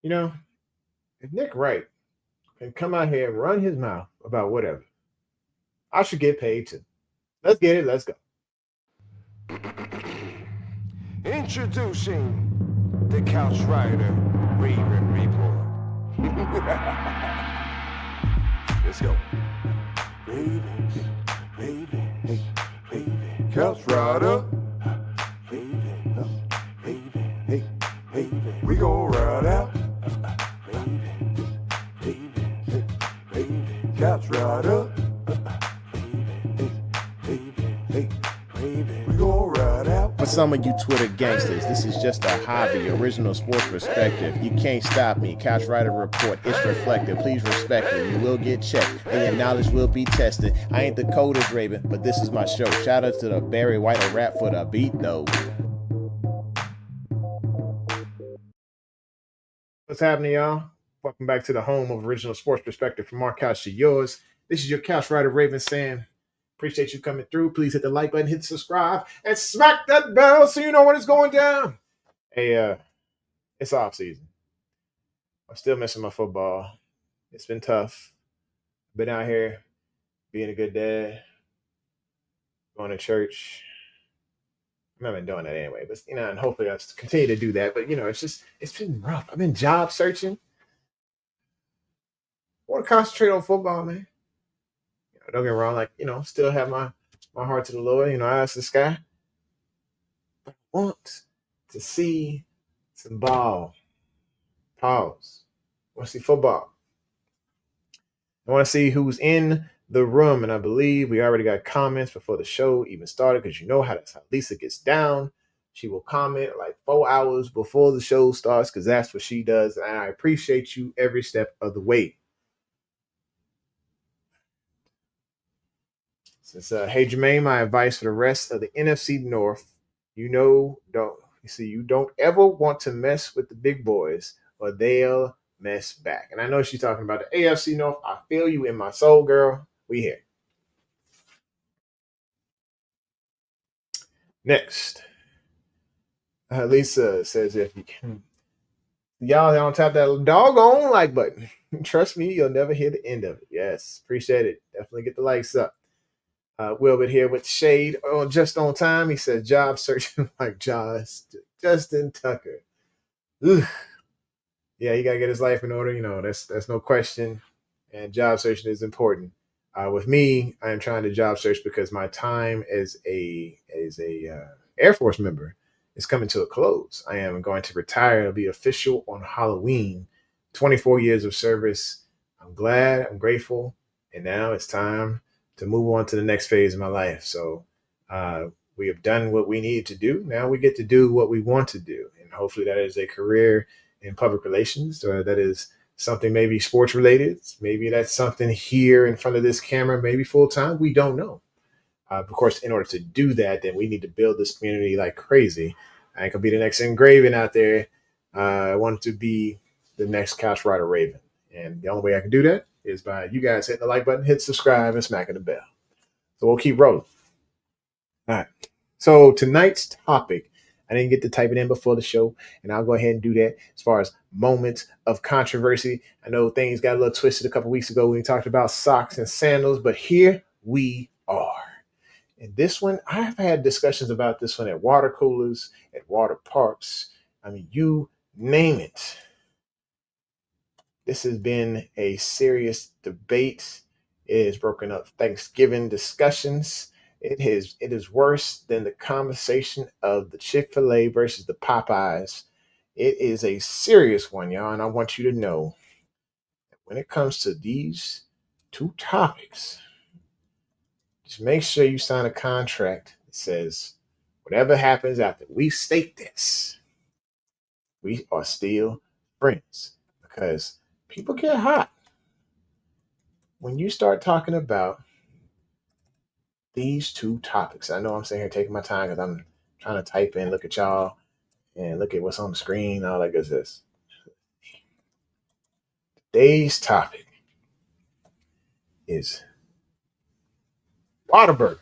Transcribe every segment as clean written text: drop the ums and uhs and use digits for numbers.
You know, if Nick Wright can come out here and run his mouth about whatever, I should get paid too. Let's get it. Let's go. Introducing the Couch Rider Raven Report. Let's go. Ravens, Ravens, Ravens. Couch Rider. Ravens, Ravens, hey, Ravens. We gon' ride out. Ravens, Ravens, Ravens. Couch Rider. We gon' ride out. For some of you Twitter gangsters, this is just a hobby, original sports perspective. You can't stop me. Couch Rider Report, it's reflective. Please respect it. You will get checked, and your knowledge will be tested. I ain't the coldest Raven, but this is my show. Shout out to the Barry White of rap for the beat, though. What's happening, y'all? Welcome back to the home of original sports perspective from our couch to yours. This is your couch rider, Raven, saying, appreciate you coming through. Please hit the like button, hit subscribe, and smack that bell so you know when it's going down. Hey, it's off season. I'm still missing my football. It's been tough. Been out here being a good dad, going to church. I've been doing that anyway, but and hopefully I'll continue to do that. But it's been rough. I've been job searching. I want to concentrate on football, man. Don't get me wrong, still have my heart to the Lord. I ask this guy, but I want to see some ball. Pause. I want to see football. I want to see who's in the room, and I believe we already got comments before the show even started, because you know how that's how Lisa gets down. She will comment like 4 hours before the show starts, because that's what she does, and I appreciate you every step of the way. Since hey Jermaine, my advice for the rest of the NFC North, you don't ever want to mess with the big boys, or they'll mess back. And I know she's talking about the AFC North. I feel you in my soul, girl. We here. Next, Lisa says, if you can, y'all don't tap that doggone like button. Trust me, you'll never hear the end of it. Yes, appreciate it. Definitely get the likes up. Wilbert here with Shade just on time. He says, job searching like Justin Tucker. Ugh. Yeah, he got to get his life in order. That's no question. And job searching is important. With me, I am trying to job search because my time as a Air Force member is coming to a close. I am going to retire. It'll be official on Halloween. 24 years of service. I'm glad. I'm grateful. And now it's time to move on to the next phase of my life. So we have done what we need to do. Now we get to do what we want to do. And hopefully that is a career in public relations, or that is something maybe sports related. Maybe that's something here in front of this camera, maybe full time. We don't know. Of course, in order to do that, then we need to build this community like crazy. I ain't gonna be the next Engraven out there. I want to be the next Couch Rider Raven. And the only way I can do that is by you guys hitting the like button, hit subscribe, and smacking the bell. So we'll keep rolling. All right. So tonight's topic, I didn't get to type it in before the show, and I'll go ahead and do that. As far as moments of controversy, I know things got a little twisted a couple weeks ago when we talked about socks and sandals, but here we are. And this one, I've had discussions about this one at water coolers, at water parks. I mean, you name it. This has been a serious debate. It has broken up Thanksgiving discussions. It is worse than the conversation of the Chick-fil-A versus the Popeyes. It is a serious one, y'all, and I want you to know that when it comes to these two topics, just make sure you sign a contract that says whatever happens after we state this, we are still friends, because people get hot when you start talking about these two topics. I know I'm sitting here taking my time because I'm trying to type in, look at y'all, and look at what's on the screen, all that good stuff. Today's topic is Whataburger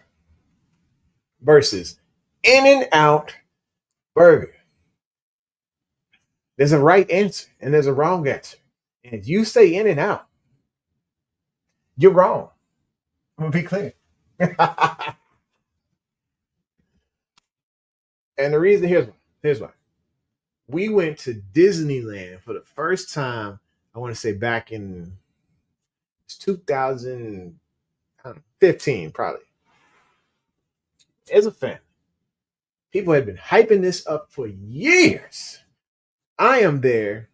versus In-N-Out Burger. There's a right answer and there's a wrong answer. And if you say In and Out, you're wrong. I'm gonna be clear. And the reason here's why. We went to Disneyland for the first time, I want to say back in 2015, probably. As a fan, people had been hyping this up for years. I am there.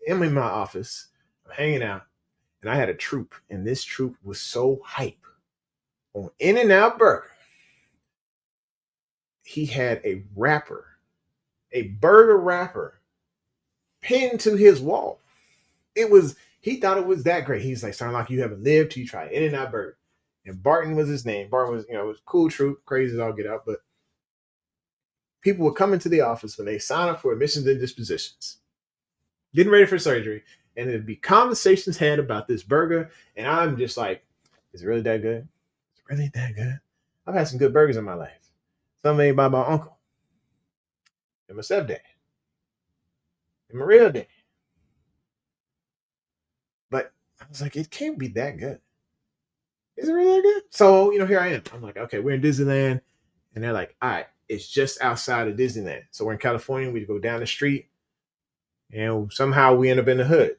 I'm in my office. I'm hanging out. And I had a troop. And this troop was so hype on In and Out Burger. He had a wrapper, a burger wrapper, pinned to his wall. He thought it was that great. He's like, sound like you haven't lived till you try In and Out Burger. And Barton was his name. Barton was, it was a cool troop, crazy as all get out. But people would come into the office when they sign up for admissions and dispositions, getting ready for surgery, and there'd be conversations had about this burger. And I'm just like, is it really that good? Is it really that good? I've had some good burgers in my life. Some made by my uncle and my stepdad and my real dad. But I was like, it can't be that good. Is it really that good? So, here I am. I'm like, okay, we're in Disneyland. And they're like, all right, it's just outside of Disneyland. So we're in California. We go down the street. And somehow we end up in the hood.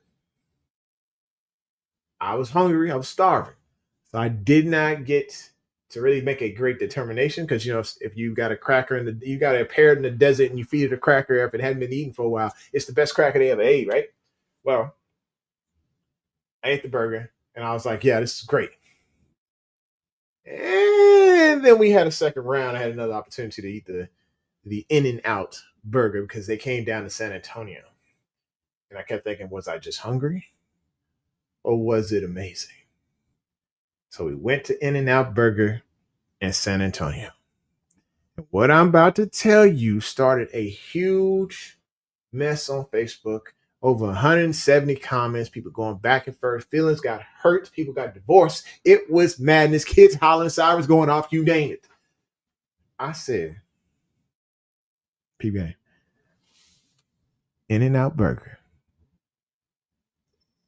I was hungry. I was starving. So I did not get to really make a great determination because, if you got a cracker you got a parrot in the desert and you feed it a cracker if it hadn't been eaten for a while, it's the best cracker they ever ate, right? Well, I ate the burger and I was like, yeah, this is great. And then we had a second round. I had another opportunity to eat the In and Out burger because they came down to San Antonio. And I kept thinking, was I just hungry? Or was it amazing? So we went to In and Out Burger in San Antonio. And what I'm about to tell you started a huge mess on Facebook. Over 170 comments, people going back and forth. Feelings got hurt. People got divorced. It was madness. Kids hollering, sirens going off, you name it. I said, PBA, In and Out Burger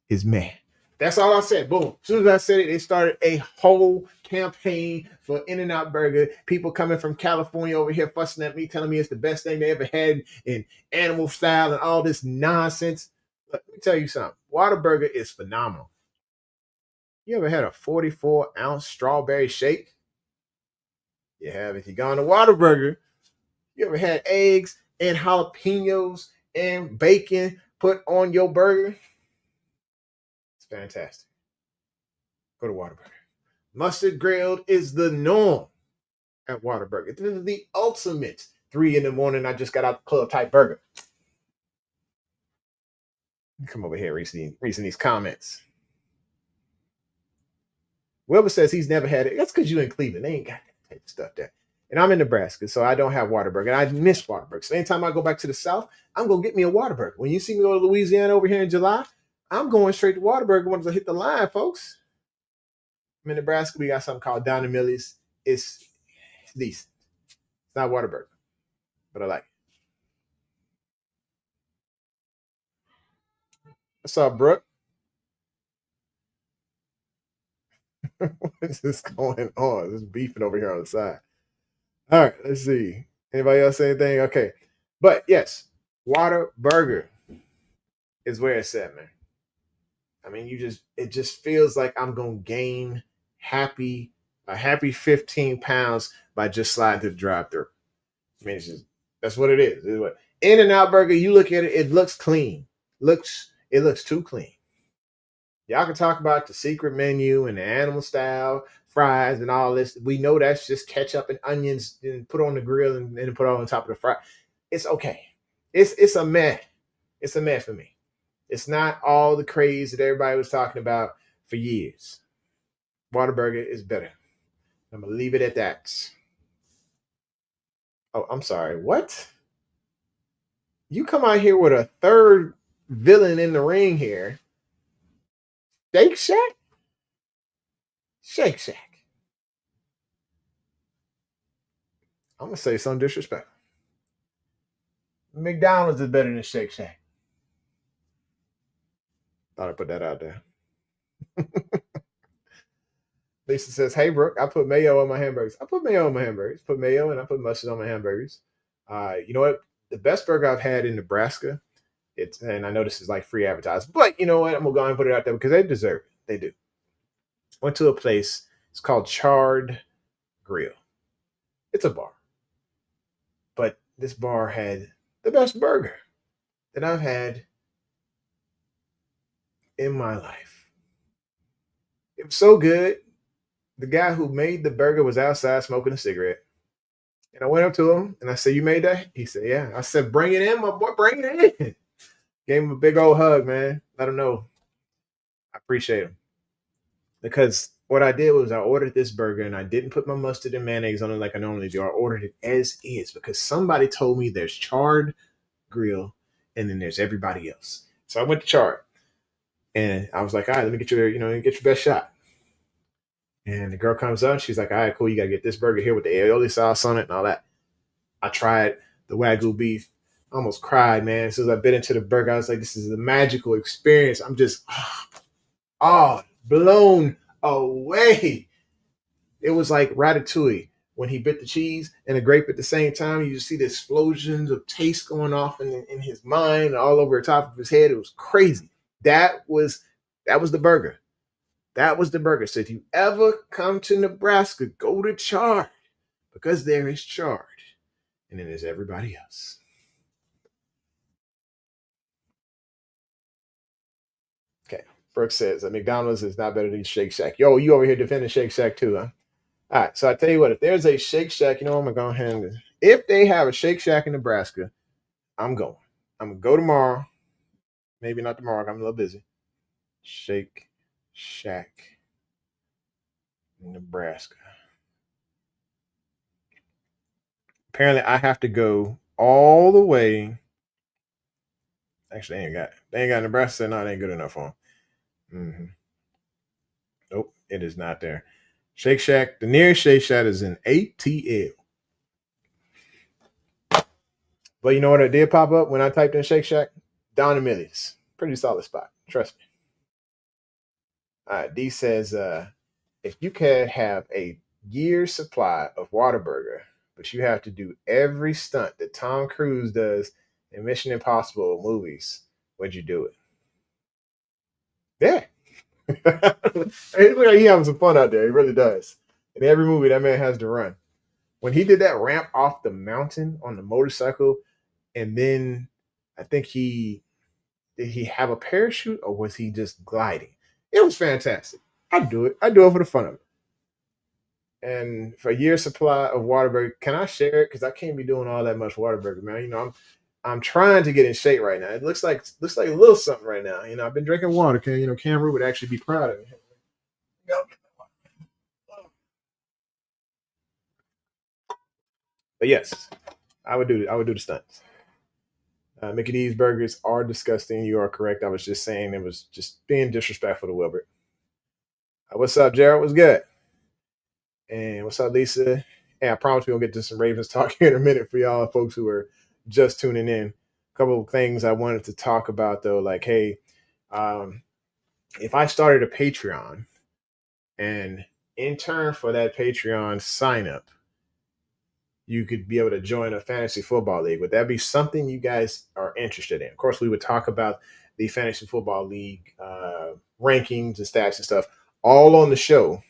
is meh. That's all I said. Boom. As soon as I said it, they started a whole campaign for In and Out Burger. People coming from California over here fussing at me, telling me it's the best thing they ever had in animal style and all this nonsense. Let me tell you something. Whataburger is phenomenal. You ever had a 44-ounce strawberry shake? You have. If you gone to Whataburger, you ever had eggs and jalapenos and bacon put on your burger? It's fantastic. Go to Whataburger. Mustard grilled is the norm at Whataburger. This is the ultimate 3 a.m. I just got out the club type burger. Come over here, reading these comments. Wilbur says he's never had it. That's because you in Cleveland. They ain't got that type of stuff there. And I'm in Nebraska, so I don't have Whataburger. And I miss Whataburger. So anytime I go back to the South, I'm going to get me a Whataburger. When you see me go to Louisiana over here in July, I'm going straight to Whataburger once I hit the line, folks. I'm in Nebraska. We got something called Down and Millie's. It's decent. It's not Whataburger, but I like it. What's up, Brooke? What is this going on? This beefing over here on the side. All right, let's see. Anybody else say anything? Okay. But yes, Whataburger is where it's at, man. I mean, it just feels like I'm gonna gain a happy 15 pounds by just sliding to the drive-through. I mean, that's what it is. It's what In and Out Burger, you look at it, it looks clean. It looks too clean. Y'all can talk about the secret menu and the animal style fries and all this. We know that's just ketchup and onions and put on the grill and then put on top of the fry. It's okay. It's a meh. It's a meh for me. It's not all the craze that everybody was talking about for years. Whataburger is better. I'm gonna leave it at that. Oh, I'm sorry. What? You come out here with a third villain in the ring here. Shake Shack? Shake Shack. I'm gonna say something disrespectful. McDonald's is better than Shake Shack. Thought I'd put that out there. Lisa says, "Hey Brooke, I put mayo on my hamburgers. I put mayo on my hamburgers. Put mayo and I put mustard on my hamburgers. You know what? The best burger I've had in Nebraska. It's and I know this is like free advertising, but you know what? I'm gonna go ahead and put it out there because they deserve it. They do. Went to a place. It's called Charred Grill. It's a bar, but this bar had the best burger that I've had in my life. It was so good. The guy who made the burger was outside smoking a cigarette. And I went up to him and I said, "You made that?" He said, "Yeah." I said, "Bring it in, my boy, bring it in." Gave him a big old hug, man. Let him know I appreciate him. Because what I did was I ordered this burger and I didn't put my mustard and mayonnaise on it like I normally do. I ordered it as is because somebody told me there's Charred Grill and then there's everybody else. So I went to Charred and I was like, "All right, let me get your, get your best shot." And the girl comes up and she's like, "All right, cool. You got to get this burger here with the aioli sauce on it and all that." I tried the Wagyu beef. I almost cried, man. As soon as I bit into the burger, I was like, "This is a magical experience." I'm just, blown away. It was like Ratatouille when he bit the cheese and the grape at the same time. You just see the explosions of taste going off in his mind and all over the top of his head. It was crazy. That was the burger. That was the burger. So if you ever come to Nebraska, go to Chard because there is Chard. And then there's everybody else. Okay. Brooks says that McDonald's is not better than Shake Shack. Yo, you over here defending Shake Shack too, huh? All right. So I tell you what, if there's a Shake Shack, you know I'm gonna go ahead and if they have a Shake Shack in Nebraska, I'm going. I'm gonna go tomorrow. Maybe not tomorrow. I'm a little busy. Shake Shack, Nebraska. Apparently, I have to go all the way. Actually, they ain't got Nebraska. So no, it ain't good enough for them. Nope, it is not there. Shake Shack, the nearest Shake Shack is in ATL. But you know what? It did pop up when I typed in Shake Shack? Don Amelia's. Pretty solid spot. Trust me. All right, D says, if you could have a year's supply of Whataburger, but you have to do every stunt that Tom Cruise does in Mission Impossible movies, would you do it? Yeah. It looks like he having some fun out there. He really does. In every movie, that man has to run. When he did that ramp off the mountain on the motorcycle, and then I think did he have a parachute or was he just gliding? It was fantastic. I'd do it. I'd do it for the fun of it. And for a year's supply of Waterburger, can I share it? Because I can't be doing all that much Waterburger, man. I'm trying to get in shape right now. It looks like a little something right now. I've been drinking water. Okay, Cameron would actually be proud of me. But yes, I would do the stunts. Mickey D's burgers are disgusting. You are correct. I was just saying it was just being disrespectful to Wilbert. What's up, Jared? What's good? And what's up, Lisa? And I promise we're gonna get to some Ravens talk here in a minute for y'all folks who are just tuning in. A couple of things I wanted to talk about though, like, hey, um, if I started a Patreon and in turn for that Patreon sign up, you could be able to join a fantasy football league. Would that be something you guys are interested in? Of course, we would talk about the fantasy football league rankings and stats and stuff all on the show.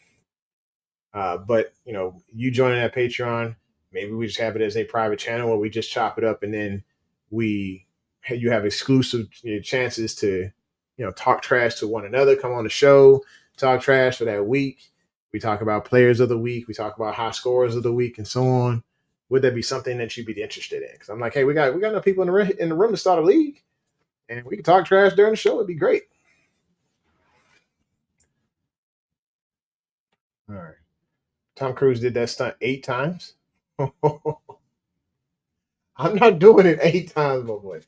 But you joining that Patreon, maybe we just have it as a private channel where we just chop it up, and then you have exclusive chances to talk trash to one another, come on the show, talk trash for that week. We talk about players of the week, we talk about high scorers of the week, and so on. Would that be something that you'd be interested in? Because I'm like, hey, we got enough people in the room to start a league, and we can talk trash during the show. It'd be great. All right. Tom Cruise did that stunt 8 times. I'm not doing it 8 times, my boy.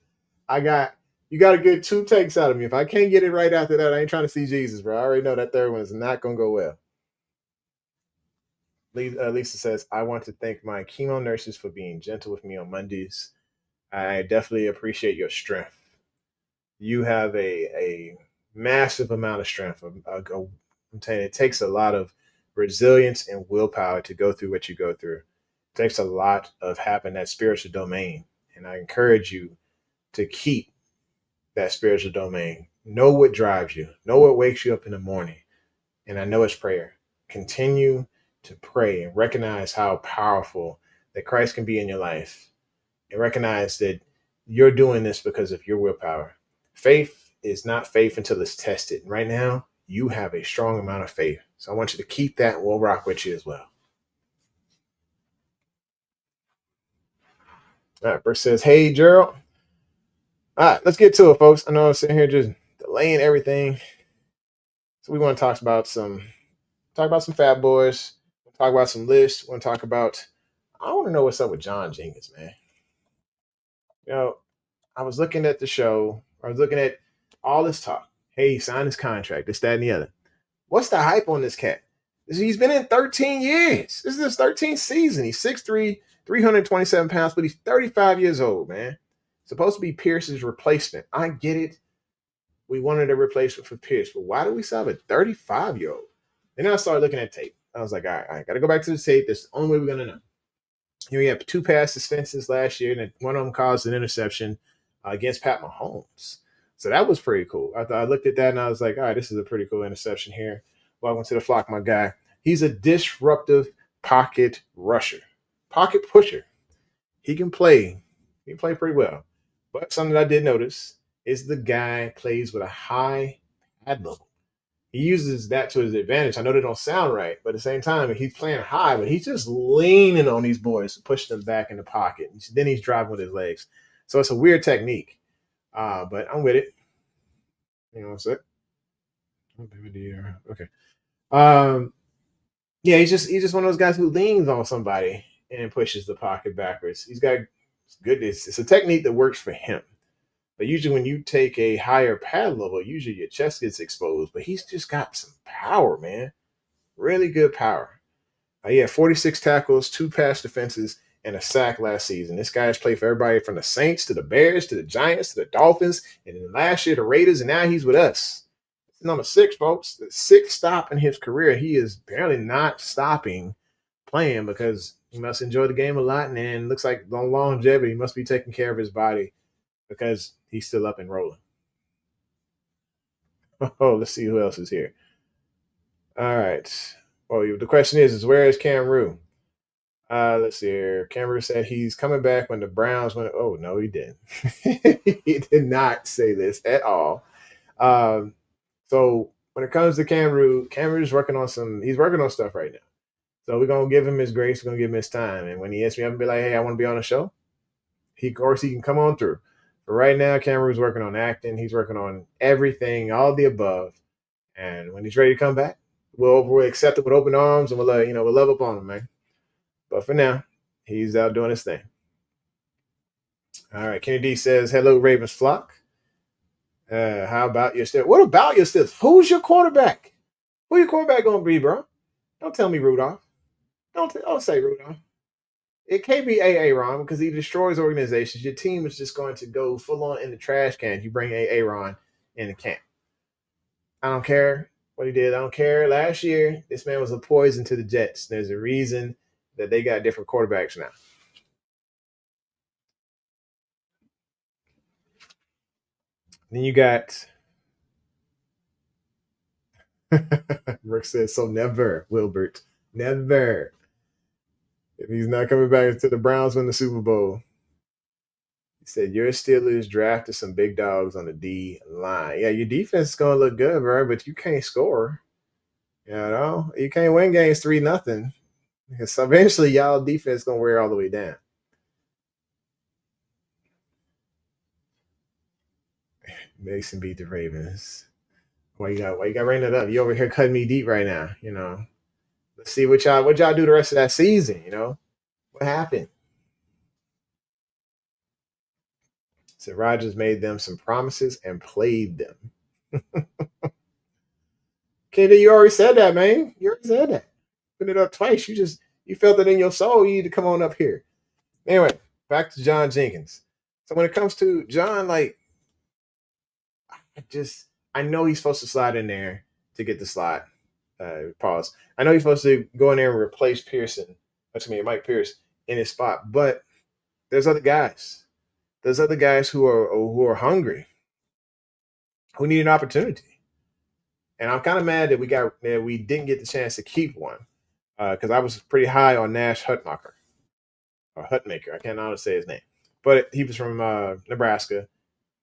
You got to get 2 takes out of me. If I can't get it right after that, I ain't trying to see Jesus, bro. I already know that third one is not gonna go well. Lisa says, I want to thank my chemo nurses for being gentle with me on Mondays. I definitely appreciate your strength. You have a massive amount of strength. I'm telling you, it takes a lot of resilience and willpower to go through what you go through. It takes a lot of having that spiritual domain. And I encourage you to keep that spiritual domain. Know what drives you, know what wakes you up in the morning. And I know it's prayer. Continue to pray and recognize how powerful that Christ can be in your life, and recognize that you're doing this because of your willpower. Faith is not faith until it's tested. Right now, you have a strong amount of faith. So I want you to keep that, and we'll rock with you as well. All right, Bruce says, hey, Gerald. All right, let's get to it, folks. I know I'm sitting here just delaying everything. So we want to talk about some Fat Boys. We'll talk about some lists. We'll talk about, I want to know what's up with John Jenkins, man. You know, I was looking at the show. I was looking at all this talk. Hey, he signed his contract, this, that, and the other. What's the hype on this cat? He's been in 13 years. This is his 13th season. He's 6'3", 327 pounds, but he's 35 years old, man. Supposed to be Pierce's replacement. I get it. We wanted a replacement for Pierce, but why do we still have a 35-year-old? Then I started looking at tape. I was like, all right, got to go back to the tape. That's the only way we're going to know. Here we have 2 pass defenses last year, and one of them caused an interception against Pat Mahomes. So that was pretty cool. I looked at that, and I was like, all right, this is a pretty cool interception here. Welcome to the flock, my guy. He's a disruptive pocket rusher, pocket pusher. He can play. He can play pretty well. But something that I did notice is the guy plays with a high pad level. He uses that to his advantage. I know they don't sound right, but at the same time, he's playing high, but he's just leaning on these boys to push them back in the pocket. Then he's driving with his legs. So it's a weird technique, but I'm with it. You know what I'm saying? Okay. Yeah, he's just one of those guys who leans on somebody and pushes the pocket backwards. He's got goodness. It's a technique that works for him. But usually when you take a higher pad level, usually your chest gets exposed. But he's just got some power, man. Really good power. He had 46 tackles, 2 pass defenses, and a sack last season. This guy has played for everybody from the Saints to the Bears to the Giants to the Dolphins, and then last year the Raiders, and now he's with us. Number 6, folks. The 6th stop in his career. He is barely not stopping playing because he must enjoy the game a lot, and then looks like the longevity, he must be taking care of his body because he's still up and rolling. Oh, let's see who else is here. All right. Well, the question is where is Cam Rue? Let's see here. Cam Rue said he's coming back when the Browns went. Oh, no, he didn't. He did not say this at all. So when it comes to Cam Rue's working on stuff right now. So we're going to give him his grace. We're going to give him his time. And when he asks me, I'm going to be like, hey, I want to be on a show. Of course, he can come on through. But right now, Cam Rue's working on acting. He's working on everything, all the above. And when he's ready to come back, we'll accept it with open arms, and we'll love up on him, man. But for now, he's out doing his thing. All right, Kenny D says, hello, Ravens flock. How about your Steelers? What about your Steelers? Who's your quarterback? Who your quarterback going to be, bro? Don't tell me Rudolph. Don't say Rudolph. It can't be Aaron because he destroys organizations. Your team is just going to go full on in the trash can. You bring Aaron in the camp. I don't care what he did. I don't care. Last year, this man was a poison to the Jets. There's a reason that they got different quarterbacks now. Then you got Rick says, so never, Wilbert. Never. If he's not coming back to the Browns win the Super Bowl. He said, your Steelers drafted some big dogs on the D line. Yeah, your defense is going to look good, bro, but you can't score. You know? You can't win games 3-0. Because eventually y'all defense is going to wear all the way down. Mason beat the Ravens. Why you got ring it up? You over here cutting me deep right now, you know. Let's see what y'all do the rest of that season, you know. What happened? So Rodgers made them some promises and played them. KD, you already said that, man. You already said that. Put it up twice. You felt it in your soul. You need to come on up here. Anyway, back to John Jenkins. So when it comes to John, like I know he's supposed to slide in there to get the slot. Pause. I know he's supposed to go in there and replace Pearson, to me, Mike Pierce in his spot, but there's other guys. There's other guys who are hungry, who need an opportunity. And I'm kind of mad that we didn't get the chance to keep one because I was pretty high on Nash Hutmacher or Hutmaker. I can't honestly say his name, but he was from Nebraska.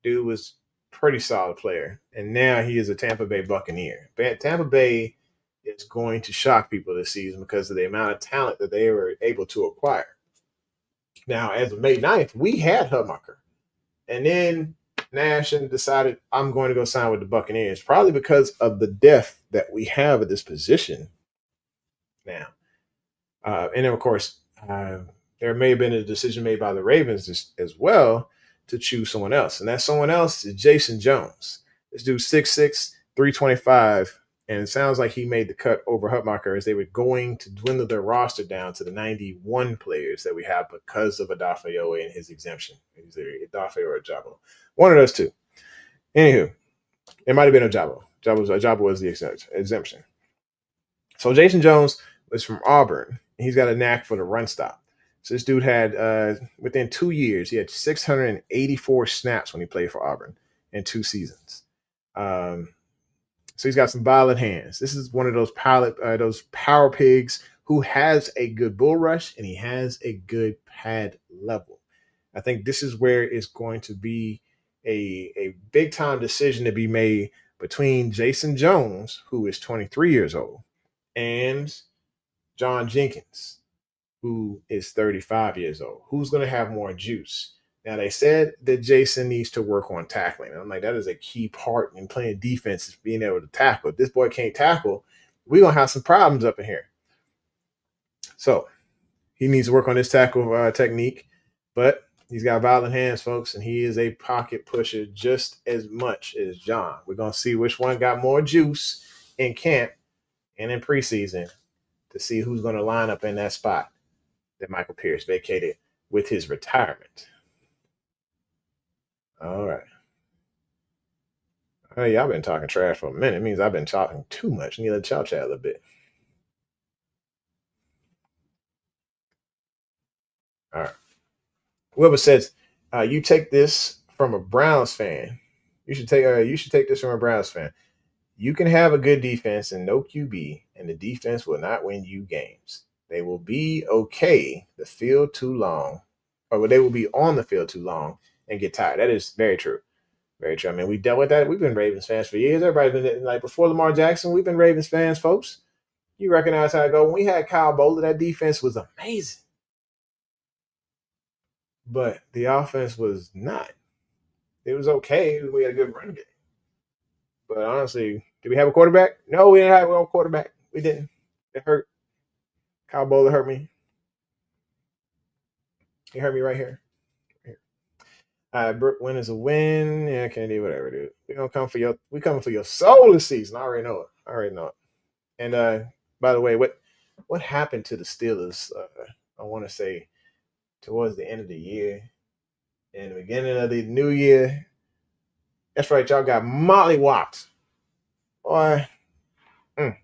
Dude was pretty solid player, and now he is a Tampa Bay Buccaneer. Tampa Bay is going to shock people this season because of the amount of talent that they were able to acquire. Now, as of May 9th, we had Hutmacher, and then Nash decided I'm going to go sign with the Buccaneers, probably because of the depth that we have at this position now. And then, of course, there may have been a decision made by the Ravens as well to choose someone else. And that someone else is Jason Jones. This dude's 6'6", 325, and it sounds like he made the cut over Hutmacher as they were going to dwindle their roster down to the 91 players that we have because of Adafio and his exemption. Either Adafio or Ajabo. One of those two. Anywho, it might have been Ajabo. Ajabo was the exemption. So Jason Jones was from Auburn. He's got a knack for the run stop. So this dude had, within 2 years, he had 684 snaps when he played for Auburn in 2 seasons. So he's got some violent hands. This is one of those power pigs who has a good bull rush and he has a good pad level. I think this is where it's going to be a big time decision to be made between Jason Jones, who is 23 years old, and John Jenkins, who is 35 years old. Who's going to have more juice? Now, they said that Jason needs to work on tackling. I'm like, that is a key part in playing defense, is being able to tackle. If this boy can't tackle, we're going to have some problems up in here. So he needs to work on his tackle technique, but he's got violent hands, folks, and he is a pocket pusher just as much as John. We're going to see which one got more juice in camp and in preseason to see who's going to line up in that spot that Michael Pierce vacated with his retirement. All right. Hey, y'all been talking trash for a minute. It means I've been talking too much. I need to let y'all chat a little bit. All right. Whoever says you take this from a Browns fan, you should take this from a Browns fan. You can have a good defense and no QB, and the defense will not win you games. They will be okay the field too long, or they will be on the field too long and get tired. That is very true. Very true. I mean, we dealt with that. We've been Ravens fans for years. Everybody's been like before Lamar Jackson. We've been Ravens fans, folks. You recognize how I go. When we had Kyle Bowler, that defense was amazing, but the offense was not. It was okay. We had a good run game, but honestly, did we have a quarterback? No, we didn't have a quarterback. We didn't. It hurt. Kyle Bowler hurt me. He hurt me right here. Brooke, win is a win. Yeah, Kennedy, whatever, dude. We coming for your soul this season. I already know it. And by the way, what happened to the Steelers? I want to say towards the end of the year and the beginning of the new year. That's right, y'all got mollywopped. Boy, y'all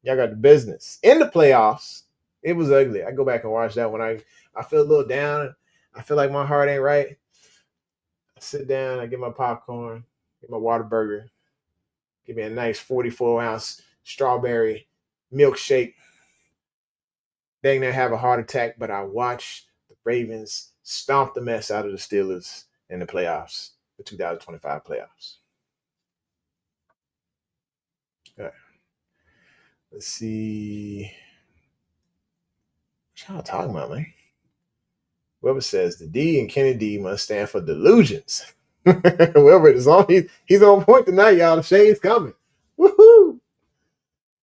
got the business in the playoffs. It was ugly. I go back and watch that when I feel a little down. I feel like my heart ain't right. I sit down, I get my popcorn, get my Whataburger, give me a nice 44-ounce strawberry milkshake. Dang near have a heart attack, but I watch the Ravens stomp the mess out of the Steelers in the playoffs, the 2025 playoffs. All right. Let's see. What y'all talking about, man? Whoever says the D in Kennedy must stand for delusions. Whoever it is on, he's on point tonight, y'all. The shade's coming. Woohoo!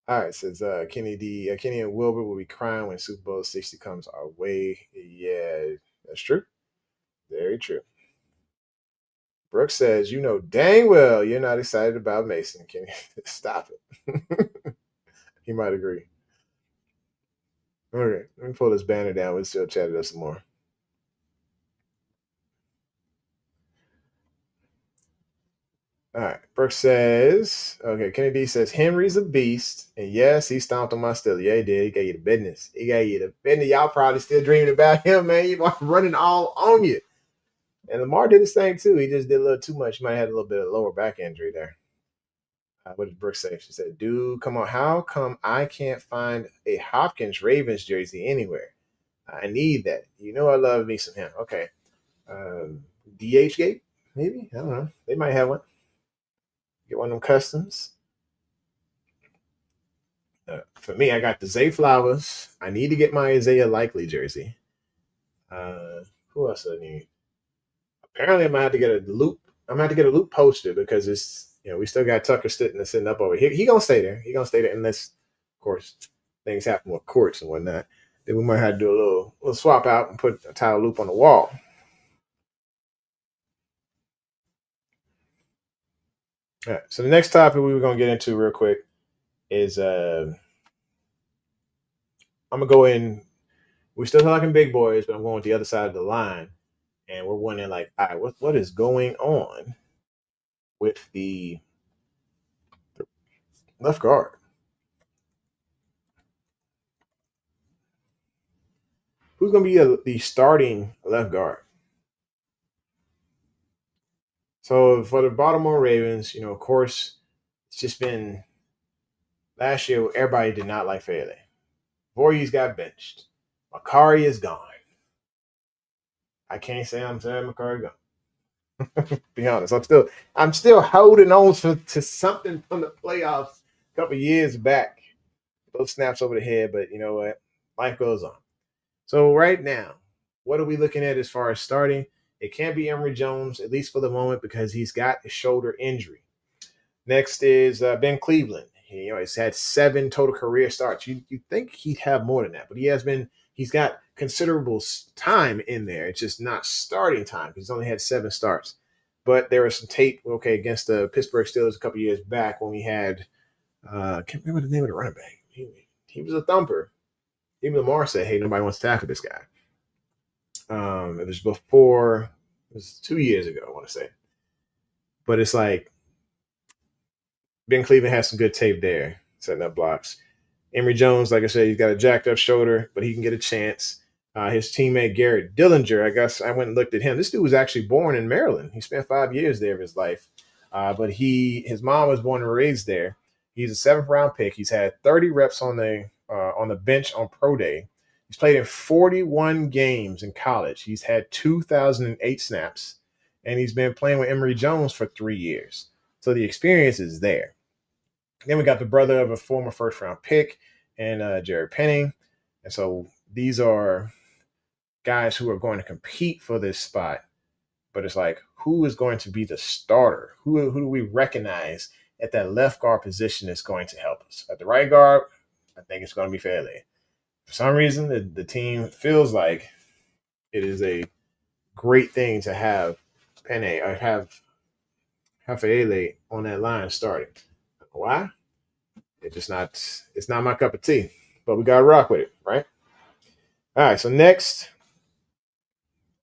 All right, says Kenny and Wilbur will be crying when Super Bowl 60 comes our way. Yeah, that's true. Very true. Brooks says, you know dang well you're not excited about Mason, Kenny. Stop it. He might agree. Okay, let me pull this banner down. We'll still chat it up some more. All right. Brooks says, okay, Kennedy says Henry's a beast. And yes, he stomped on my Steelers. Yeah, he did. He gave you the business. He gave you the business. Y'all probably still dreaming about him, man. He was running all on you. And Lamar did the same too. He just did a little too much. He might have had a little bit of lower back injury there. What did Brooks say? She said, dude, come on. How come I can't find a Hopkins Ravens jersey anywhere? I need that. You know I love me some him. Okay. DH Gate, maybe? I don't know. They might have one. Get one of them customs. For me, I got the Zay Flowers. I need to get my Isaiah Likely jersey. Who else do I need? Apparently, I'm gonna have to get a loop. I'm gonna have to get a loop poster because it's we still got Tucker sitting up over here. He gonna stay there. He gonna stay there unless, of course, things happen with courts and whatnot. Then we might have to do a little swap out and put a tile loop on the wall. All right. So the next topic we were gonna get into real quick is I'm gonna go in. We're still talking big boys, but I'm going with the other side of the line, and we're wondering like, all right, what is going on with the left guard? Who's going to be the starting left guard? So for the Baltimore Ravens, of course, it's just been last year. Everybody did not like Fairley. Voorhees got benched. Makari is gone. I can't say I'm sad Makari gone. Be honest, I'm still holding on to something from the playoffs a couple years back. Those snaps over the head, but you know what? Life goes on. So right now, what are we looking at as far as starting? It can't be Emory Jones, at least for the moment, because he's got a shoulder injury. Next is Ben Cleveland. He's had 7 total career starts. You think he'd have more than that, but he's got considerable time in there. It's just not starting time because he's only had 7 starts. But there was some tape, against the Pittsburgh Steelers a couple years back when we had, I can't remember the name of the running back. He was a thumper. Even Lamar said, hey, nobody wants to tackle this guy. It was before, it was 2 years ago, I want to say. But it's like, Ben Cleveland has some good tape there, setting up blocks. Emory Jones, like I said, he's got a jacked up shoulder, but he can get a chance. His teammate Garrett Dillinger, I guess I went and looked at him. This dude was actually born in Maryland. He spent 5 years there of his life. But his mom was born and raised there. He's a 7th round pick. He's had 30 reps on the bench on pro day. He's played in 41 games in college. He's had 2,008 snaps, and he's been playing with Emory Jones for 3 years. So the experience is there. Then we got the brother of a former 1st round pick and Jared Penning. And so these are guys who are going to compete for this spot. But it's like, who is going to be the starter? Who do we recognize at that left guard position that's going to help us? At the right guard, I think it's going to be Fairley. For some reason, the team feels like it is a great thing to have Penne or have Fairley on that line starting. Why? It's not my cup of tea. But we gotta rock with it, right? All right, so next,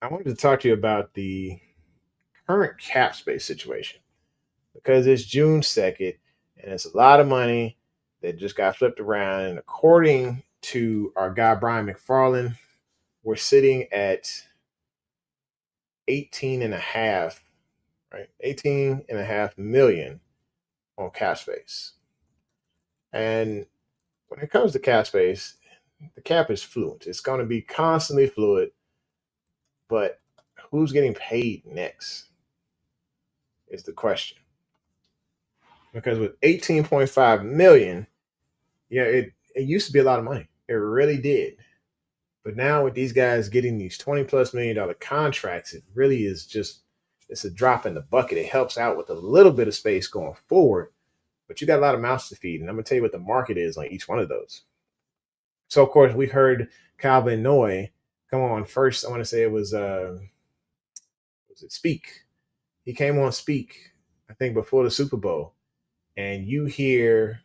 I wanted to talk to you about the current cap space situation. Because it's June 2nd and it's a lot of money that just got flipped around. And according to our guy Brian McFarland, we're sitting at 18 and a half, right? 18.5 million on cap space. And when it comes to cap space, the cap is fluid. It's going to be constantly fluid. But who's getting paid next is the question. Because with 18.5 million, it used to be a lot of money. It really did. But now with these guys getting these $20+ million contracts, it really is it's a drop in the bucket. It helps out with a little bit of space going forward, but you got a lot of mouths to feed. And I'm going to tell you what the market is on each one of those. So, of course, we heard Calvin Noy come on first. I want to say it was Speak. He came on Speak, I think, before the Super Bowl. And you hear,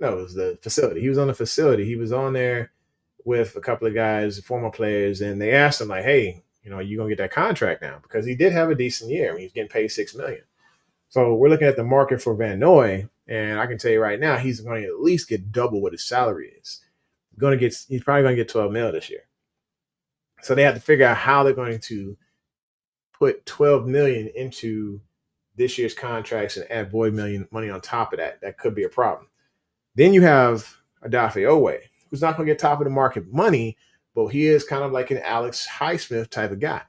no, it was the facility. He was on the facility. He was on there with a couple of guys, former players, and they asked him, like, hey, are you going to get that contract now? Because he did have a decent year. I mean, he's getting paid $6 million. So we're looking at the market for Van Noy, and I can tell you right now, he's going to at least get double what his salary is. He's probably going to get 12 mil this year. So they have to figure out how they're going to put 12 million into this year's contracts and add Boyd million money on top of that. That could be a problem. Then you have Adafe Owe, who's not going to get top of the market money, but he is kind of like an Alex Highsmith type of guy.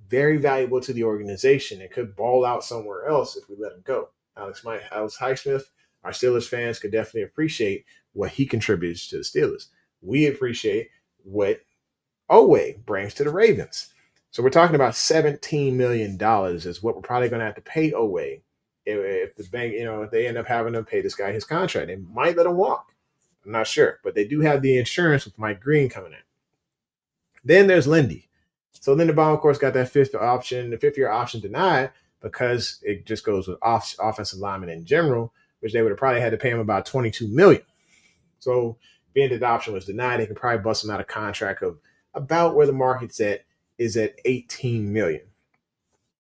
Very valuable to the organization and could ball out somewhere else if we let him go. Alex Highsmith, our Steelers fans could definitely appreciate what he contributes to the Steelers. We appreciate what Owe brings to the Ravens. So we're talking about $17 million is what we're probably going to have to pay Owe if the bank, if they end up having to pay this guy his contract. They might let him walk. I'm not sure, but they do have the insurance with Mike Green coming in. Then there's Lindy. So Linderbaum, of course, got that fifth year option denied because it just goes with offensive linemen in general, which they would have probably had to pay him about $22 million. So being that the option was denied, they can probably bust him out a contract of about where the market's at, is at $18 million.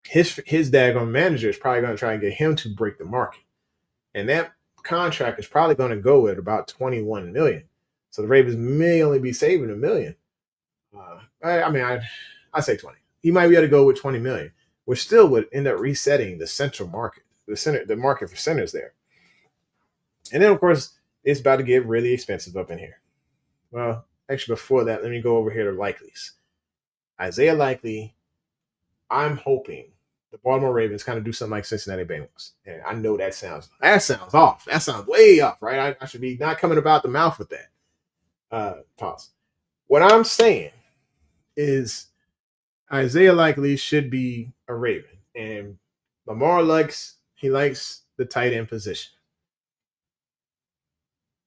His daggone manager is probably going to try and get him to break the market. And that contract is probably going to go at about $21 million. So the Ravens may only be saving $1 million. I say 20. He might be able to go with 20 million, which still would end up resetting the central market, the market for centers there. And then, of course, it's about to get really expensive up in here. Well, actually, before that, let me go over here to Likely's. Isaiah Likely, I'm hoping the Baltimore Ravens kind of do something like Cincinnati Bengals. And I know that sounds off. That sounds way off, right? I should be not coming about the mouth with that. Pause. What I'm saying is Isaiah Likely should be a Raven. And Lamar likes the tight end position.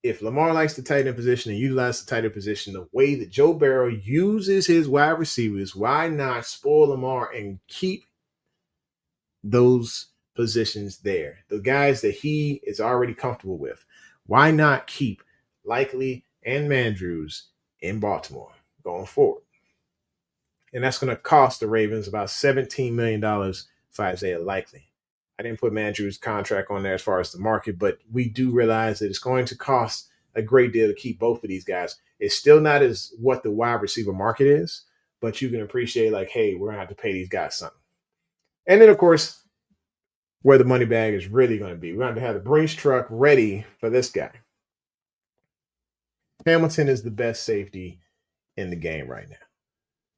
If Lamar likes the tight end position and utilizes the tight end position the way that Joe Burrow uses his wide receivers, why not spoil Lamar and keep those positions there? The guys that he is already comfortable with. Why not keep Likely and Mandrews in Baltimore going forward? And that's going to cost the Ravens about $17 million for Isaiah Likely. I didn't put Mandrews' contract on there as far as the market, but we do realize that it's going to cost a great deal to keep both of these guys. It's still not as what the wide receiver market is, but you can appreciate like, hey, we're going to have to pay these guys something. And then, of course, where the money bag is really going to be. We're going to have the Brinks truck ready for this guy. Hamilton is the best safety in the game right now.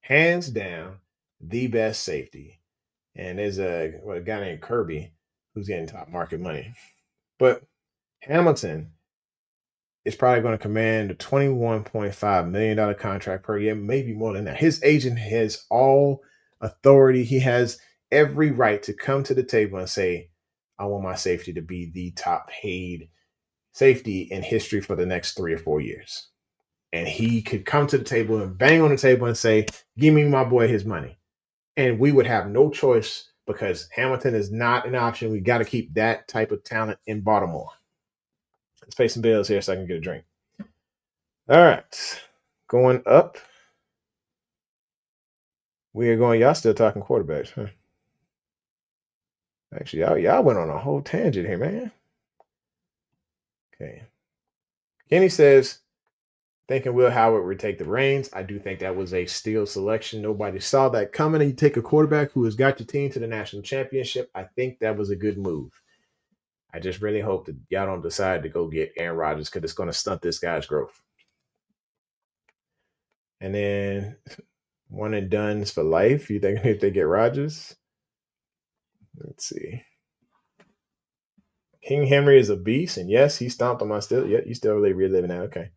Hands down, the best safety. And there's a guy named Kirby who's getting top market money. But Hamilton is probably going to command a $21.5 million contract per year, maybe more than that. His agent has all authority. He has every right to come to the table and say, I want my safety to be the top paid safety in history for the next 3 or 4 years. And he could come to the table and bang on the table and say, give me my boy his money. And we would have no choice because Hamilton is not an option. We got to keep that type of talent in Baltimore. Let's pay some bills here so I can get a drink. All right. Going up. We are going, y'all still talking quarterbacks, huh? Actually, y'all went on a whole tangent here, man. Okay. Kenny says, thinking Will Howard would take the reins. I do think that was a steal selection. Nobody saw that coming. And you take a quarterback who has got your team to the national championship. I think that was a good move. I just really hope that y'all don't decide to go get Aaron Rodgers because it's going to stunt this guy's growth. And then one and done's for life. You think if they get Rodgers? Let's see. King Henry is a beast. And yes, he stomped on my still. Yeah, you still really reliving that. Okay.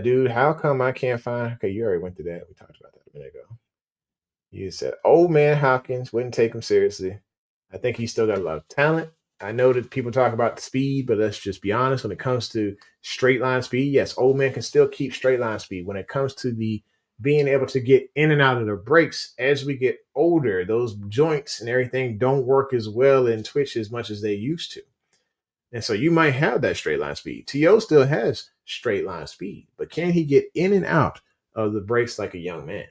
Dude, how come I can't find? Okay, you already went through that. We talked about that a minute ago. You said, old man Hopkins, wouldn't take him seriously. I think he's still got a lot of talent. I know that people talk about the speed, but let's just be honest. When it comes to straight line speed, yes, old man can still keep straight line speed. When it comes to the being able to get in and out of the breaks, as we get older, those joints and everything don't work as well and twitch as much as they used to. And so you might have that straight line speed. T.O. still has straight line speed, but can he get in and out of the breaks like a young man?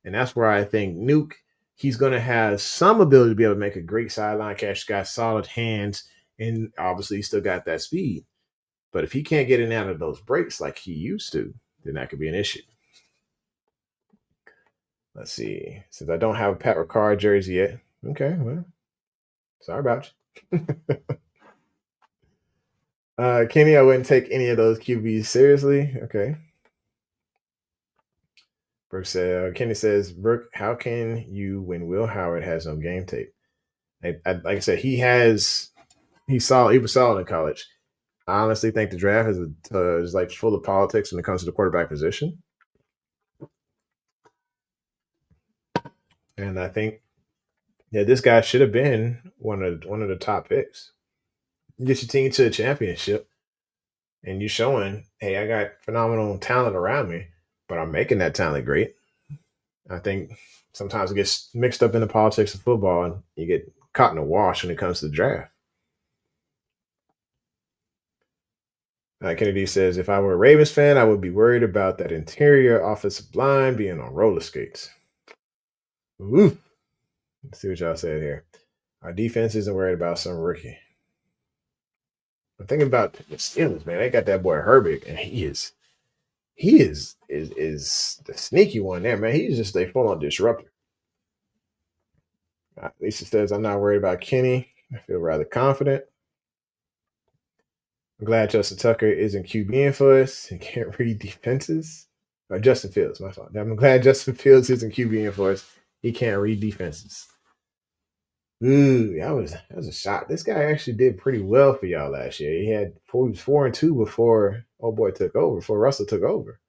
And that's where I think Nuke he's going to have some ability to be able to make a great sideline catch. He's got solid hands, and obviously, he's still got that speed. But if he can't get in and out of those breaks like he used to, then that could be an issue. Let's see. Since I don't have a Pat Ricard jersey yet. Okay, well, sorry about you. Kenny, I wouldn't take any of those QBs seriously. Okay. Brooke said, Kenny says, Brooke, how can you when Will Howard has no game tape? Like I said, he was solid in college. I honestly think the draft is like full of politics when it comes to the quarterback position. And I think, this guy should have been one of the top picks. You get your team to a championship, and you're showing, hey, I got phenomenal talent around me, but I'm making that talent great. I think sometimes it gets mixed up in the politics of football, and you get caught in a wash when it comes to the draft. Kennedy says, if I were a Ravens fan, I would be worried about that interior offensive line being on roller skates. Ooh. Let's see what y'all said here. Our defense isn't worried about some rookie. I'm thinking about the Steelers, man. They got that boy Herbert, and he is the sneaky one there, man. He's just a full-on disruptor. Lisa says, I'm not worried about Kenny. I feel rather confident. I'm glad Justin Tucker isn't QBing for us. He can't read defenses. Or Justin Fields, my fault. I'm glad Justin Fields isn't QBing for us. He can't read defenses. That was a shot. This guy actually did pretty well for y'all last year. He was 4-2 before Russell took over.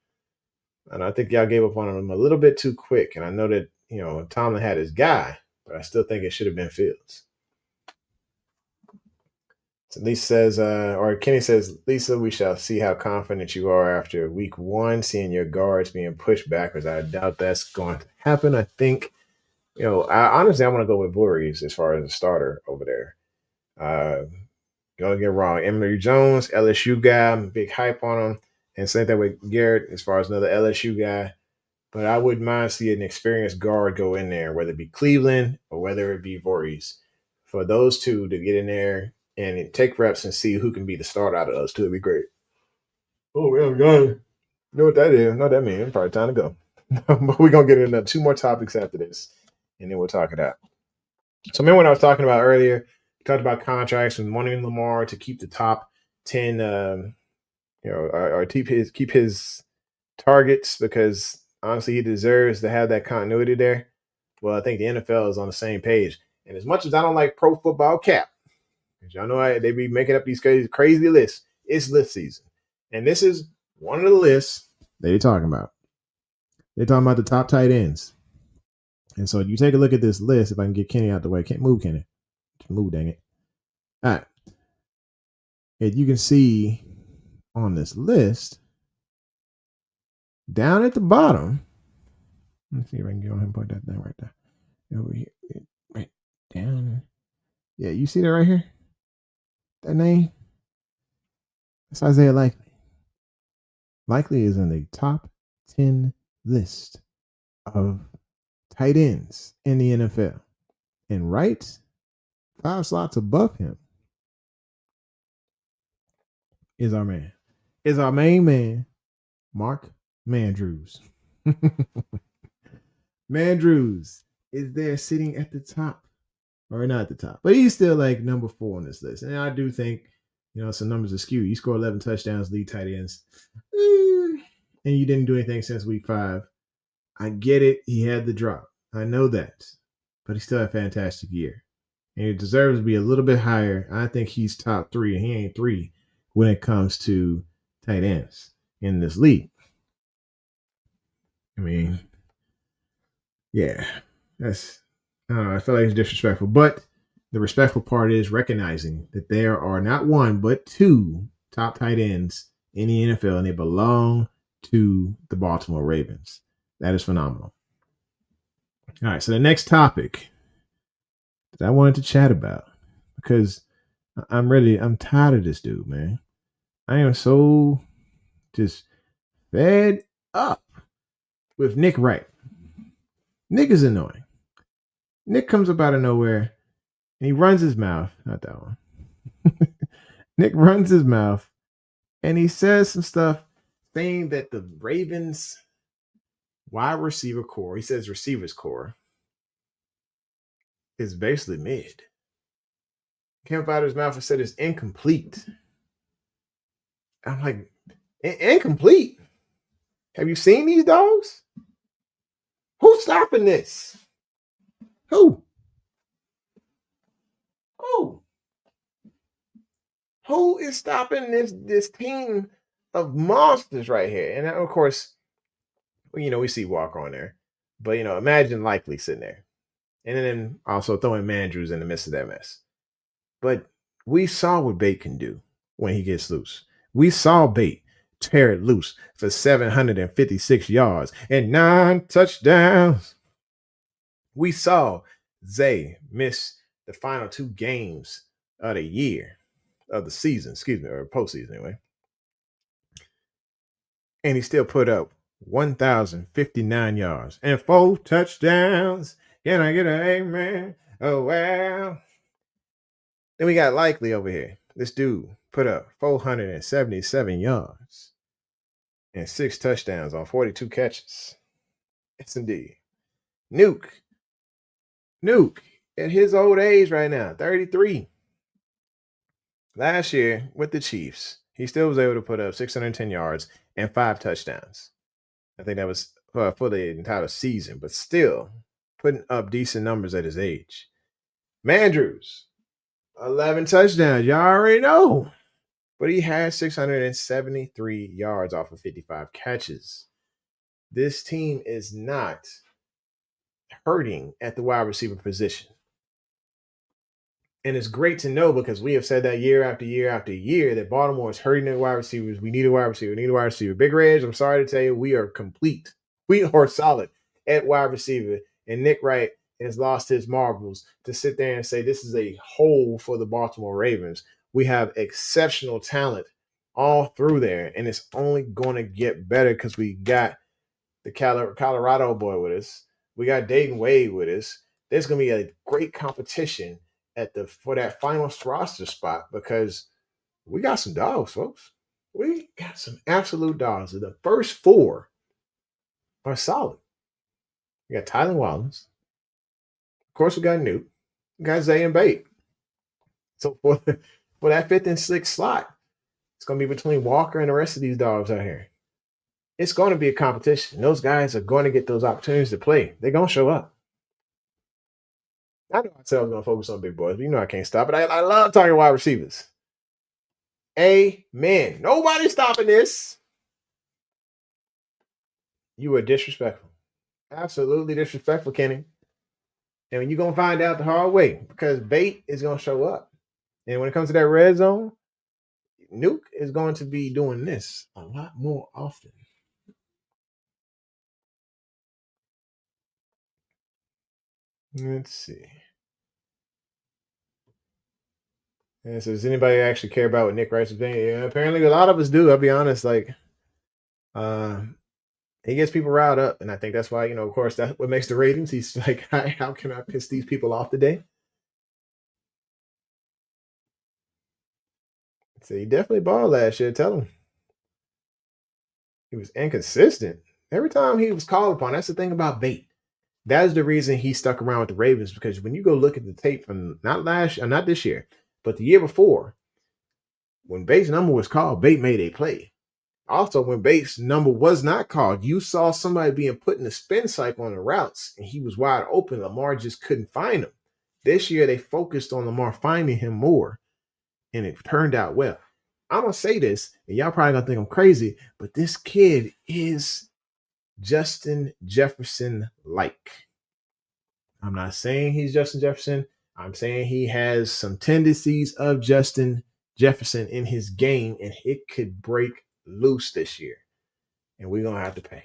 And I think y'all gave up on him a little bit too quick. And I know that, Tomlin had his guy, but I still think it should have been Fields. So Lisa says, or Kenny says, Lisa, we shall see how confident you are after week 1, seeing your guards being pushed backwards. I doubt that's going to happen. I think, I want to go with Boyz as far as a starter over there. Don't get wrong. Emory Jones, LSU guy, big hype on him. And same thing with Garrett as far as another LSU guy. But I wouldn't mind seeing an experienced guard go in there, whether it be Cleveland or whether it be Boyz. For those two to get in there and take reps and see who can be the starter out of those two, it'd be great. Oh, we haven't got it. You know what that is? No, that means probably time to go. But we're going to get into 2 more topics after this, and then we'll talk it out. So remember when I was talking about earlier, we talked about contracts and wanting Lamar to keep the top 10, or keep his targets because honestly he deserves to have that continuity there. Well, I think the NFL is on the same page. And as much as I don't like pro football cap, because y'all know they be making up these crazy lists, it's list season. And this is one of the lists that they're talking about. They're talking about the top tight ends. And so you take a look at this list, if I can get Kenny out the way. Can't move, Kenny. Just move, dang it. All right. And you can see on this list, down at the bottom, let's see if I can go ahead and put that down right there. Over here, right down. Yeah, you see that right here? That name? That's Isaiah Likely. Likely is in the top 10 list of tight ends in the NFL. And right 5 slots above him is our main man, Mark Mandrews. Mandrews is there sitting at the top, or not at the top, but he's still like number 4 on this list. And I do think, some numbers are skewed. You score 11 touchdowns, lead tight ends, and you didn't do anything since week 5. I get it. He had the drop. I know that, but he still had a fantastic year. And he deserves to be a little bit higher. I think he's top 3, and he ain't 3 when it comes to tight ends in this league. I mean, yeah, I feel like it's disrespectful. But the respectful part is recognizing that there are not 1, but 2 top tight ends in the NFL, and they belong to the Baltimore Ravens. That is phenomenal. All right, so the next topic that I wanted to chat about, because I'm tired of this dude, man. I am so just fed up with Nick Wright. Nick is annoying. Nick comes up out of nowhere and he runs his mouth. Not that one. Nick runs his mouth and he says some stuff saying that the Ravens wide receiver core, he says receivers core, is basically mid. Came up out of his mouth and said it's incomplete. I'm like, incomplete? Have you seen these dogs? Who's stopping this? Who? Who? Who is stopping this team of monsters right here? And of course, we see Walker on there, but imagine Likely sitting there, and then also throwing Mandrews in the midst of that mess. But we saw what Bate can do when he gets loose. We saw Bate tear it loose for 756 yards and 9 touchdowns. We saw Zay miss the final 2 games of the year, of the season, or postseason anyway. And he still put up 1,059 yards and 4 touchdowns. Can I get an amen? Oh, wow. Then we got Likely over here. This dude put up 477 yards and 6 touchdowns on 42 catches. Yes, indeed. Nuke, at his old age right now, 33. Last year with the Chiefs, he still was able to put up 610 yards and 5 touchdowns. I think that was for the entire season, but still putting up decent numbers at his age. Mandrews, 11 touchdowns. Y'all already know. But he had 673 yards off of 55 catches. This team is not hurting at the wide receiver position. And it's great to know because we have said that year after year after year that Baltimore is hurting at wide receivers. We need a wide receiver. We need a wide receiver. Big Reg, I'm sorry to tell you, we are complete. We are solid at wide receiver. And Nick Wright has lost his marbles to sit there and say this is a hole for the Baltimore Ravens. We have exceptional talent all through there, and it's only going to get better because we got the Colorado boy with us. We got Dayton Wade with us. There's going to be a great competition for that final roster spot because we got some dogs, folks. We got some absolute dogs. The first 4 are solid. We got Tylen Wallace. Of course, we got Newt. We got Zay and Bate. So for that 5th and 6th slot, it's going to be between Walker and the rest of these dogs out here. It's going to be a competition. Those guys are going to get those opportunities to play. They're going to show up. I know I said I was going to focus on big boys, but I can't stop it. I love talking wide receivers. Amen. Nobody's stopping this. You were disrespectful. Absolutely disrespectful, Kenny. And you're going to find out the hard way because Bate is going to show up. And when it comes to that red zone, Nuke is going to be doing this a lot more often. Let's see. And so does anybody actually care about what Nick Wright's opinion? Yeah, apparently a lot of us do. I'll be honest. He gets people riled up, and I think that's why, of course, that's what makes the ratings. He's like, how can I piss these people off today? So he definitely balled last year. Tell him. He was inconsistent. Every time he was called upon, that's the thing about Bate. That is the reason he stuck around with the Ravens, because when you go look at the tape from not this year, but the year before, when Bate's number was called, Bate made a play. Also, when Bate's number was not called, you saw somebody being put in the spin cycle on the routes, and he was wide open. Lamar just couldn't find him. This year, they focused on Lamar finding him more, and it turned out well. I'm going to say this, and y'all probably going to think I'm crazy, but this kid is Justin Jefferson-like. I'm not saying he's Justin Jefferson. I'm saying he has some tendencies of Justin Jefferson in his game, and it could break loose this year. And we're going to have to pay.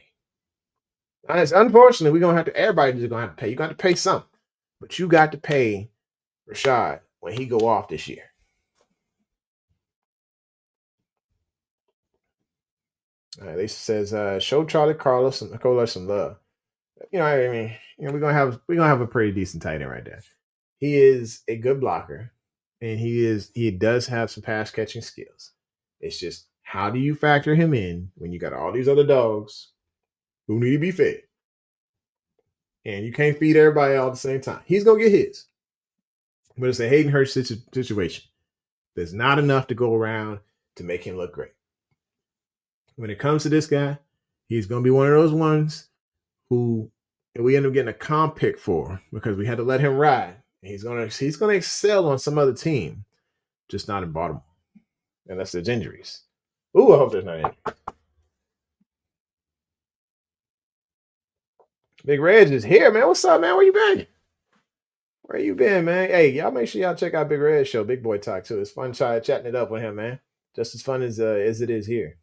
Unfortunately, we're going to have to, everybody's going to have to pay. You're going to have to pay something. But you got to pay Rashad when he go off this year. All right, Lisa says, show Charlie Carlos some love. I mean, we're gonna have a pretty decent tight end right there. He is a good blocker, and he does have some pass catching skills. It's just how do you factor him in when you got all these other dogs who need to be fed, and you can't feed everybody all at the same time. He's gonna get his, but it's a Hayden Hurst situation. There's not enough to go around to make him look great. When it comes to this guy, he's gonna be one of those ones who we end up getting a comp pick for because we had to let him ride. He's gonna excel on some other team, just not in Baltimore, unless there's injuries. Ooh, I hope there's not any. Big Reg is here, man. What's up, man? Where you been? Where you been, man? Hey, y'all make sure y'all check out Big Red's show, Big Boy Talk too. It's fun chatting it up with him, man. Just as fun as it is here.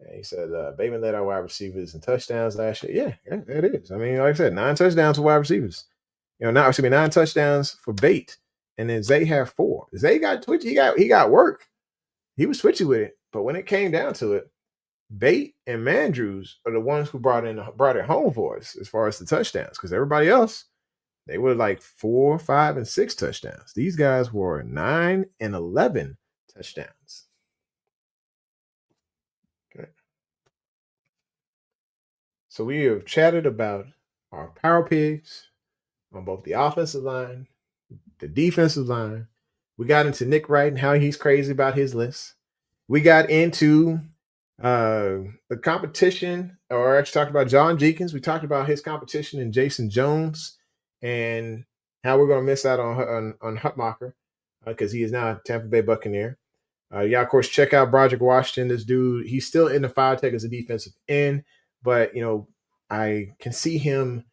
And he said Bateman led our wide receivers in touchdowns last year. Yeah, it is. I mean, like I said, 9 touchdowns for wide receivers. 9 touchdowns for Bate, and then Zay had 4. Zay got twitchy. He got work. He was switchy with it, but when it came down to it, Bate and Mandrews are the ones who brought it home for us as far as the touchdowns, because everybody else, they were like 4, 5, and 6 touchdowns. These guys were 9 and 11 touchdowns. Okay. So we have chatted about our power pigs on both the offensive line, the defensive line. We got into Nick Wright and how he's crazy about his list. We got into the competition, or actually talked about John Jenkins. We talked about his competition in Jason Jones and how we're going to miss out on Hutmacher because he is now a Tampa Bay Buccaneer. Of course, check out Broderick Washington. This dude, he's still in the 5-tech as a defensive end, but I can see him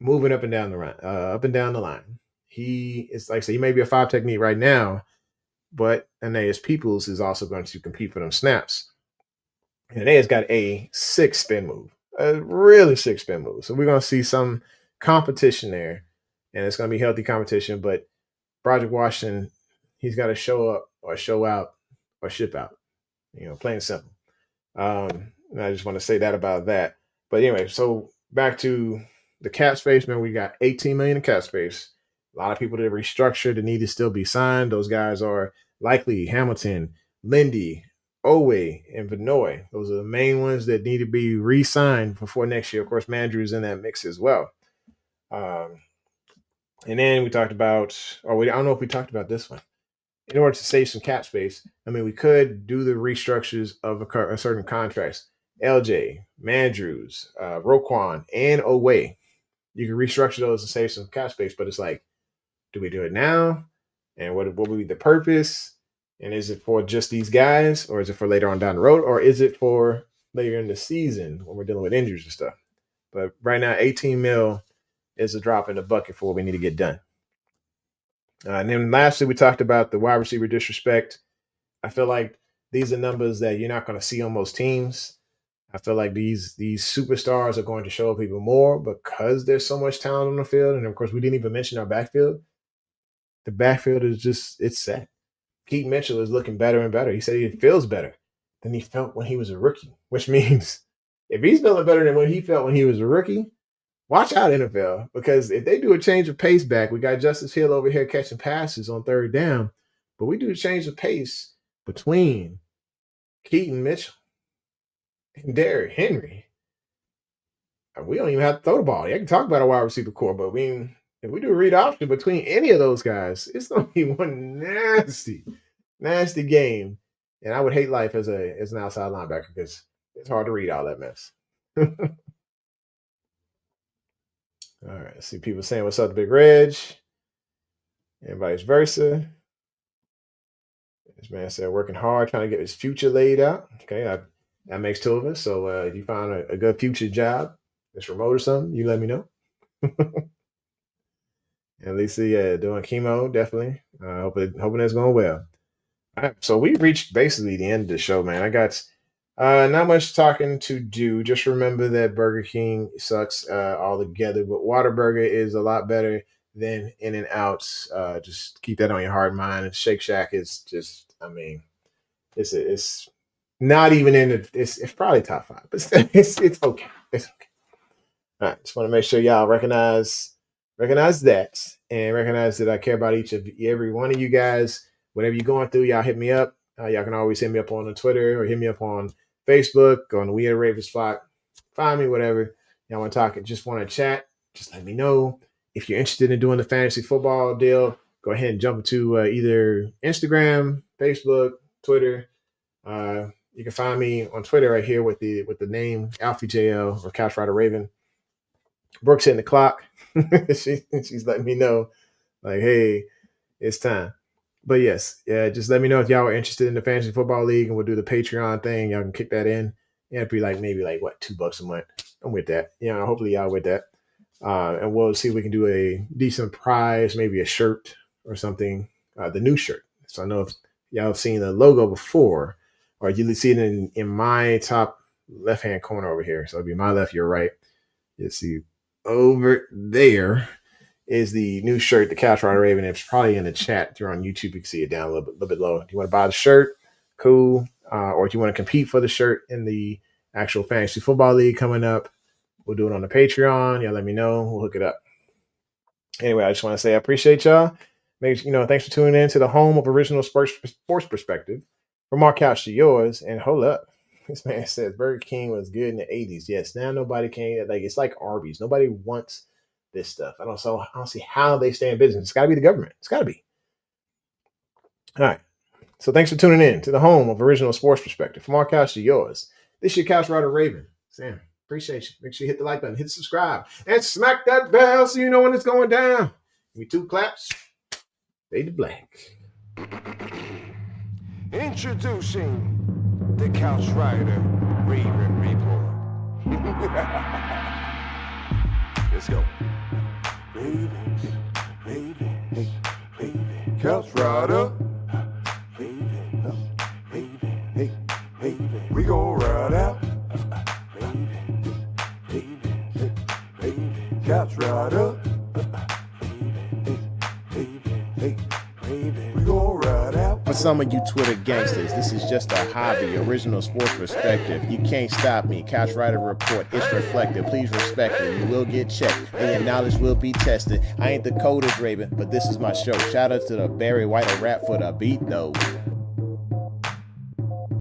moving up and down the line. He is, like I said, he may be a 5-tech need right now, but Aeneas Peoples is also going to compete for them snaps. And Aeneas got a 6 spin move, a really 6 spin move. So we're going to see some competition there, and it's going to be healthy competition. But Broderick Washington, he's got to show up or show out or ship out, plain and simple. And I just want to say that about that. But anyway, so back to the cap space, man. We got $18 million in cap space. A lot of people that restructured that need to still be signed. Those guys are likely Hamilton, Lindy, Owe, and Vinoy. Those are the main ones that need to be re-signed before next year. Of course, Mandrew's in that mix as well. And then we talked about, I don't know if we talked about this one. In order to save some cap space, I mean, we could do the restructures of a certain contracts. LJ, Mandrews, Roquan, and Owe. You can restructure those and save some cap space, but it's like, do we do it now? And what would be the purpose? And is it for just these guys, or is it for later on down the road, or is it for later in the season when we're dealing with injuries and stuff? But right now, 18 mil is a drop in the bucket for what we need to get done. And then lastly, we talked about the wide receiver disrespect. I feel like these are numbers that you're not going to see on most teams. I feel like these superstars are going to show up even more because there's so much talent on the field. And of course, we didn't even mention our backfield. The backfield is just, it's set. Keaton Mitchell is looking better and better. He said he feels better than he felt when he was a rookie, which means if he's feeling better than what he felt when he was a rookie, watch out, NFL, because if they do a change of pace back, we got Justice Hill over here catching passes on 3rd down, but we do a change of pace between Keaton Mitchell and Derrick Henry. We don't even have to throw the ball. I can talk about a wide receiver core, but if we do a read option between any of those guys, it's going to be one nasty game. And I would hate life as an outside linebacker because it's hard to read all that mess. All right, see people saying what's up to Big Reg and vice versa. This man said working hard, trying to get his future laid out. Okay, that makes 2 of us. So if you find a good future job that's remote or something, you let me know. At least, doing chemo, definitely. Hoping that's going well. All right, so we reached basically the end of the show, man. I got not much talking to do. Just remember that Burger King sucks altogether, but Whataburger is a lot better than In-N-Out's. Just keep that on your heart and mind. And Shake Shack is just, I mean, it's not even in it's probably top 5, but it's okay. It's okay. All right, just want to make sure y'all recognize that and recognize that I care about each of every one of you guys. Whatever you're going through, y'all hit me up. Y'all can always hit me up on the Twitter or hit me up on Facebook on the We Are Ravens Flock. Find me, whatever y'all want to talk. Just want to chat. Just let me know if you're interested in doing the fantasy football deal. Go ahead and jump to either Instagram, Facebook, Twitter. You can find me on Twitter right here with the name Alfie JL or Couch Rider Raven. Brooke's hitting the clock. She's letting me know, like, hey, it's time. But yes, yeah, just let me know if y'all are interested in the fantasy football league, and we'll do the Patreon thing. Y'all can kick that in. Yeah, it'd be like maybe like what, $2 a month. I'm with that. Hopefully y'all with that. And we'll see if we can do a decent prize, maybe a shirt or something. The new shirt. So I know if y'all have seen the logo before, or you see it in my top left hand corner over here. So it'll be my left, your right. You see over there is the new shirt, the Couch Rider Raven. It's probably in the chat. If you're on YouTube, you can see it down a little bit low. Do you want to buy the shirt? Cool. Or do you want to compete for the shirt in the actual fantasy football league coming up? We'll do it on the Patreon. Y'all let me know. We'll hook it up. Anyway, I just want to say I appreciate y'all. Thanks for tuning in to the home of original sports perspective. From our couch to yours. And hold up. This man says Burger King was good in the 80s. Yes, now nobody can. Like, it's like Arby's. Nobody wants this stuff. I don't see how they stay in business. It's got to be the government. It's got to be. All right. So thanks for tuning in to the home of original sports perspective. From our couch to yours. This is your Couch Rider Raven. Sam, appreciate you. Make sure you hit the like button, hit subscribe, and smack that bell so you know when it's going down. Give me 2 claps. Fade to black. Introducing the Couch Rider Raven Report. Let's go. Ravens, Raven, Raven. Couch Rider. Raven, Raven, Raven. We gon' ride out. Raven, Raven, Raven. Couch Rider. Raven, we gon' ride out. For some of you Twitter gangsters, this is just a hobby, original sports perspective. You can't stop me. Couch Rider Report, it's reflective. Please respect it. You will get checked, and your knowledge will be tested. I ain't the coldest Raven, but this is my show. Shout out to the Barry White rap for the beat, though.